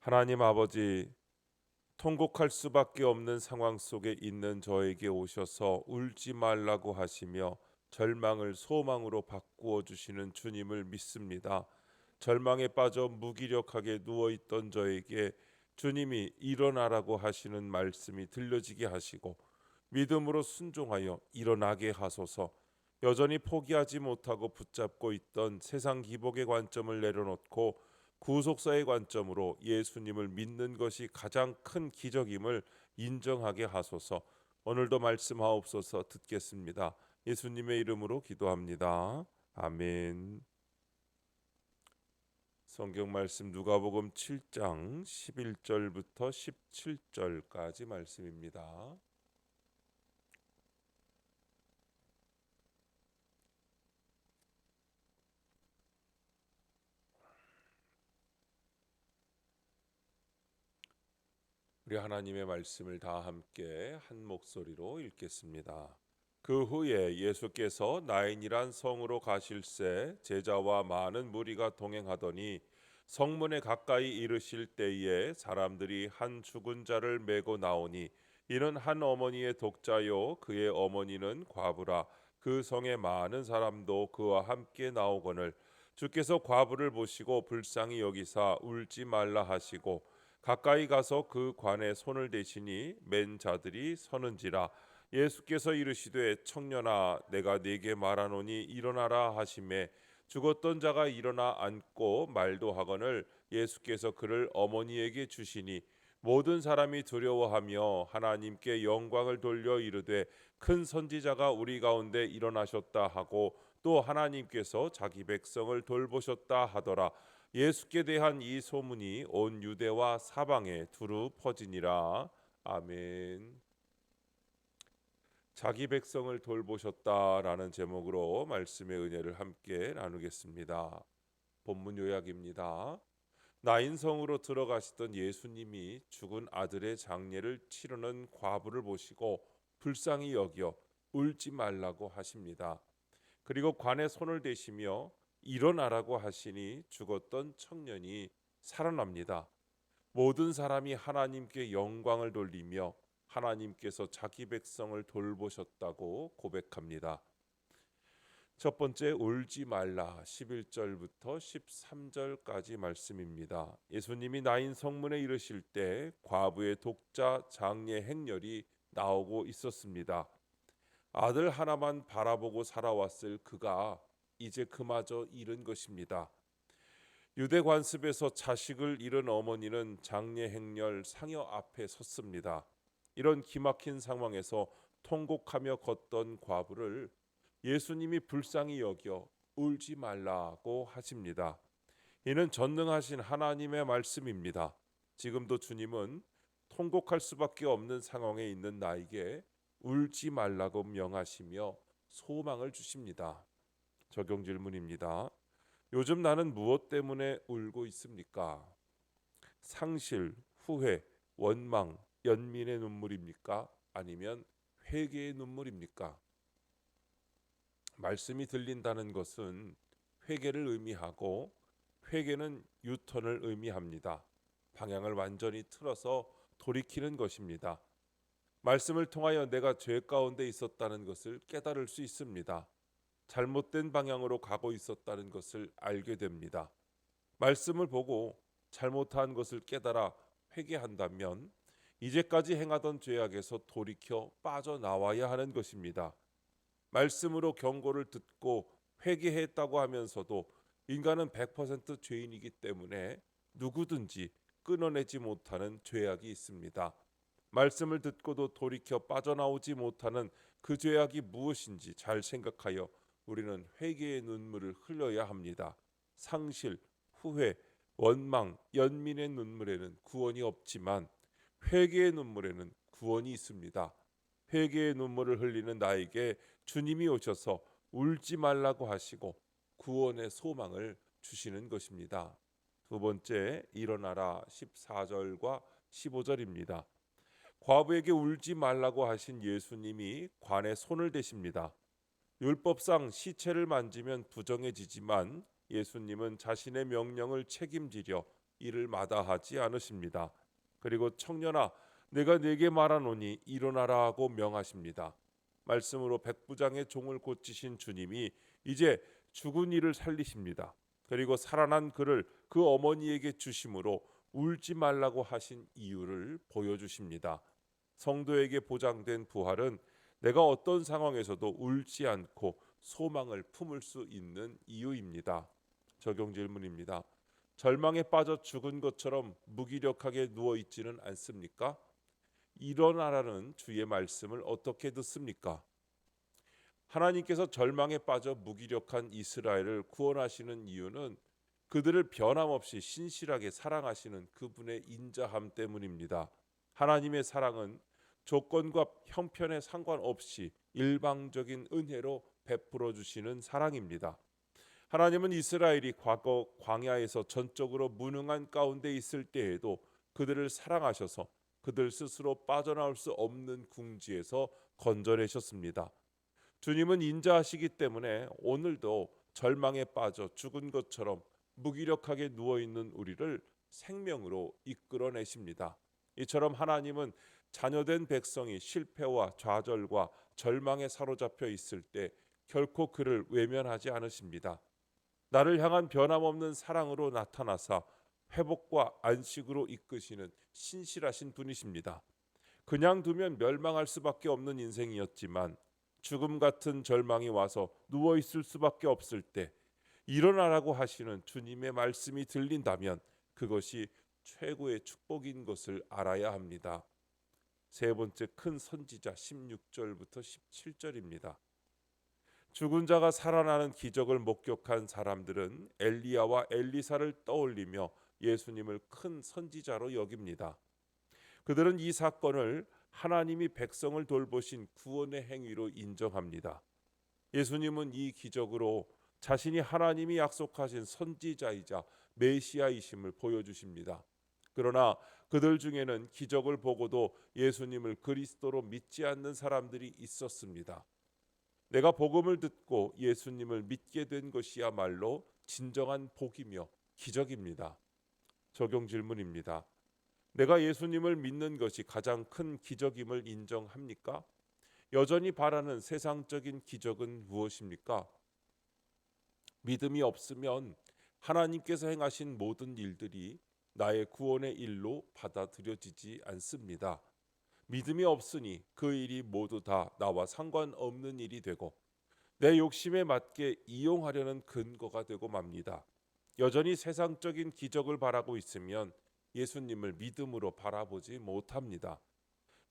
하나님 아버지, 통곡할 수밖에 없는 상황 속에 있는 저에게 오셔서 울지 말라고 하시며 절망을 소망으로 바꾸어 주시는 주님을 믿습니다. 절망에 빠져 무기력하게 누워 있던 저에게 주님이 일어나라고 하시는 말씀이 들려지게 하시고 믿음으로 순종하여 일어나게 하소서. 여전히 포기하지 못하고 붙잡고 있던 세상 기복의 관점을 내려놓고 구속사의 관점으로 예수님을 믿는 것이 가장 큰 기적임을 인정하게 하소서. 오늘도 말씀하옵소서. 듣겠습니다. 예수님의 이름으로 기도합니다. 아멘. 성경 말씀 누가복음 7장 11절부터 17절까지 말씀입니다. 우리 하나님의 말씀을 다 함께 한 목소리로 읽겠습니다. 그 후에 예수께서 나인이란 성으로 가실새 제자와 많은 무리가 동행하더니 성문에 가까이 이르실 때에 사람들이 한 죽은 자를 메고 나오니 이는 한 어머니의 독자요 그의 어머니는 과부라. 그 성에 많은 사람도 그와 함께 나오거늘 주께서 과부를 보시고 불쌍히 여기사 울지 말라 하시고 가까이 가서 그 관에 손을 대시니 맨 자들이 서는지라. 예수께서 이르시되 청년아 내가 네게 말하노니 일어나라 하시매 죽었던 자가 일어나 앉고 말도 하거늘 예수께서 그를 어머니에게 주시니 모든 사람이 두려워하며 하나님께 영광을 돌려 이르되 큰 선지자가 우리 가운데 일어나셨다 하고 또 하나님께서 자기 백성을 돌보셨다 하더라. 예수께 대한 이 소문이 온 유대와 사방에 두루 퍼지니라. 아멘. 자기 백성을 돌보셨다라는 제목으로 말씀의 은혜를 함께 나누겠습니다. 본문 요약입니다. 나인성으로 들어가시던 예수님이 죽은 아들의 장례를 치르는 과부를 보시고 불쌍히 여겨 울지 말라고 하십니다. 그리고 관에 손을 대시며 일어나라고 하시니 죽었던 청년이 살아납니다. 모든 사람이 하나님께 영광을 돌리며 하나님께서 자기 백성을 돌보셨다고 고백합니다. 첫 번째 울지 말라 11절부터 13절까지 말씀입니다. 예수님이 나인 성문에 이르실 때 과부의 독자 장례 행렬이 나오고 있었습니다. 아들 하나만 바라보고 살아왔을 그가 이제 그마저 잃은 것입니다. 유대 관습에서 자식을 잃은 어머니는 장례 행렬 상여 앞에 섰습니다. 이런 기막힌 상황에서 통곡하며 걷던 과부를 예수님이 불쌍히 여겨 울지 말라고 하십니다. 이는 전능하신 하나님의 말씀입니다. 지금도 주님은 통곡할 수밖에 없는 상황에 있는 나에게 울지 말라고 명하시며 소망을 주십니다. 적용 질문입니다. 요즘 나는 무엇 때문에 울고 있습니까? 상실, 후회, 원망, 연민의 눈물입니까? 아니면 회개의 눈물입니까? 말씀이 들린다는 것은 회개를 의미하고 회개는 유턴을 의미합니다. 방향을 완전히 틀어서 돌이키는 것입니다. 말씀을 통하여 내가 죄 가운데 있었다는 것을 깨달을 수 있습니다. 잘못된 방향으로 가고 있었다는 것을 알게 됩니다. 말씀을 보고 잘못한 것을 깨달아 회개한다면 이제까지 행하던 죄악에서 돌이켜 빠져나와야 하는 것입니다. 말씀으로 경고를 듣고 회개했다고 하면서도 인간은 100% 죄인이기 때문에 누구든지 끊어내지 못하는 죄악이 있습니다. 말씀을 듣고도 돌이켜 빠져나오지 못하는 그 죄악이 무엇인지 잘 생각하여 우리는 회개의 눈물을 흘려야 합니다. 상실, 후회, 원망, 연민의 눈물에는 구원이 없지만 회개의 눈물에는 구원이 있습니다. 회개의 눈물을 흘리는 나에게 주님이 오셔서 울지 말라고 하시고 구원의 소망을 주시는 것입니다. 두 번째, 일어나라 14절과 15절입니다. 과부에게 울지 말라고 하신 예수님이 관에 손을 대십니다. 율법상 시체를 만지면 부정해지지만 예수님은 자신의 명령을 책임지려 이를 마다하지 않으십니다. 그리고 청년아 내가 네게 말하노니 일어나라 하고 명하십니다. 말씀으로 백부장의 종을 고치신 주님이 이제 죽은 이를 살리십니다. 그리고 살아난 그를 그 어머니에게 주심으로 울지 말라고 하신 이유를 보여주십니다. 성도에게 보장된 부활은 내가 어떤 상황에서도 울지 않고 소망을 품을 수 있는 이유입니다. 적용 질문입니다. 절망에 빠져 죽은 것처럼 무기력하게 누워 있지는 않습니까? 일어나라는 주의 말씀을 어떻게 듣습니까? 하나님께서 절망에 빠져 무기력한 이스라엘을 구원하시는 이유는 그들을 변함없이 신실하게 사랑하시는 그분의 인자함 때문입니다. 하나님의 사랑은 조건과 형편에 상관없이 일방적인 은혜로 베풀어 주시는 사랑입니다. 하나님은 이스라엘이 과거 광야에서 전적으로 무능한 가운데 있을 때에도 그들을 사랑하셔서 그들 스스로 빠져나올 수 없는 궁지에서 건져내셨습니다. 주님은 인자하시기 때문에 오늘도 절망에 빠져 죽은 것처럼 무기력하게 누워있는 우리를 생명으로 이끌어내십니다. 이처럼 하나님은 자녀된 백성이 실패와 좌절과 절망에 사로잡혀 있을 때 결코 그를 외면하지 않으십니다. 나를 향한 변함없는 사랑으로 나타나사 회복과 안식으로 이끄시는 신실하신 분이십니다. 그냥 두면 멸망할 수밖에 없는 인생이었지만 죽음 같은 절망이 와서 누워 있을 수밖에 없을 때 일어나라고 하시는 주님의 말씀이 들린다면 그것이 최고의 축복인 것을 알아야 합니다. 세 번째 큰 선지자 16절부터 17절입니다. 죽은 자가 살아나는 기적을 목격한 사람들은 엘리야와 엘리사를 떠올리며 예수님을 큰 선지자로 여깁니다. 그들은 이 사건을 하나님이 백성을 돌보신 구원의 행위로 인정합니다. 예수님은 이 기적으로 자신이 하나님이 약속하신 선지자이자 메시아이심을 보여주십니다. 그러나 그들 중에는 기적을 보고도 예수님을 그리스도로 믿지 않는 사람들이 있었습니다. 내가 복음을 듣고 예수님을 믿게 된 것이야말로 진정한 복이며 기적입니다. 적용 질문입니다. 내가 예수님을 믿는 것이 가장 큰 기적임을 인정합니까? 여전히 바라는 세상적인 기적은 무엇입니까? 믿음이 없으면 하나님께서 행하신 모든 일들이 나의 구원의 일로 받아들여지지 않습니다. 믿음이 없으니 그 일이 모두 다 나와 상관없는 일이 되고 내 욕심에 맞게 이용하려는 근거가 되고 맙니다. 여전히 세상적인 기적을 바라고 있으면 예수님을 믿음으로 바라보지 못합니다.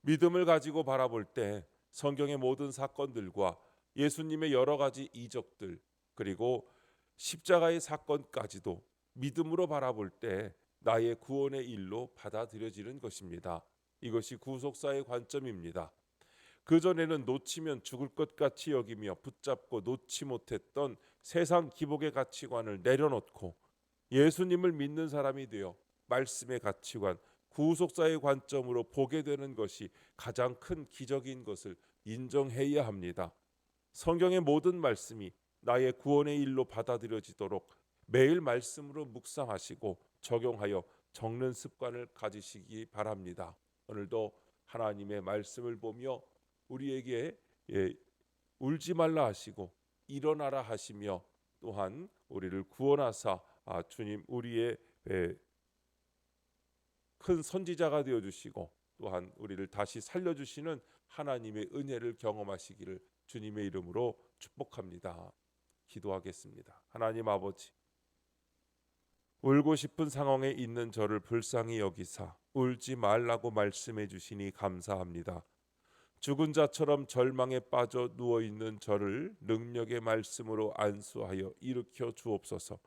믿음을 가지고 바라볼 때 성경의 모든 사건들과 예수님의 여러 가지 이적들 그리고 십자가의 사건까지도 믿음으로 바라볼 때 나의 구원의 일로 받아들여지는 것입니다. 이것이 구속사의 관점입니다. 그전에는 놓치면 죽을 것 같이 여기며 붙잡고 놓지 못했던 세상 기복의 가치관을 내려놓고 예수님을 믿는 사람이 되어 말씀의 가치관, 구속사의 관점으로 보게 되는 것이 가장 큰 기적인 것을 인정해야 합니다. 성경의 모든 말씀이 나의 구원의 일로 받아들여지도록 매일 말씀으로 묵상하시고 적용하여 적는 습관을 가지시기 바랍니다. 오늘도 하나님의 말씀을 보며 우리에게 울지 말라 하시고 일어나라 하시며 또한 우리를 구원하사 주님 우리의 큰 선지자가 되어주시고 또한 우리를 다시 살려주시는 하나님의 은혜를 경험하시기를 주님의 이름으로 축복합니다. 기도하겠습니다. 하나님 아버지, 울고 싶은 상황에 있는 저를 불쌍히 여기사 울지 말라고 말씀해 주시니 감사합니다. 죽은 자처럼 절망에 빠져 누워있는 저를 능력의 말씀으로 안수하여 일으켜 주옵소서.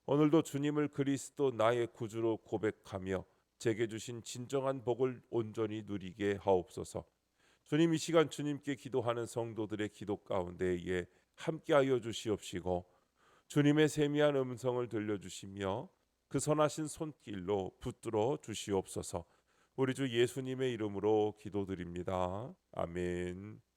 오늘도 주님을 그리스도 나의 구주로 고백하며 제게 주신 진정한 복을 온전히 누리게 하옵소서. 주님, 이 시간 주님께 기도하는 성도들의 기도 가운데에 함께하여 주시옵시고 주님의 세미한 음성을 들려주시며 그 선하신 손길로 붙들어 주시옵소서. 우리 주 예수님의 이름으로 기도드립니다. 아멘.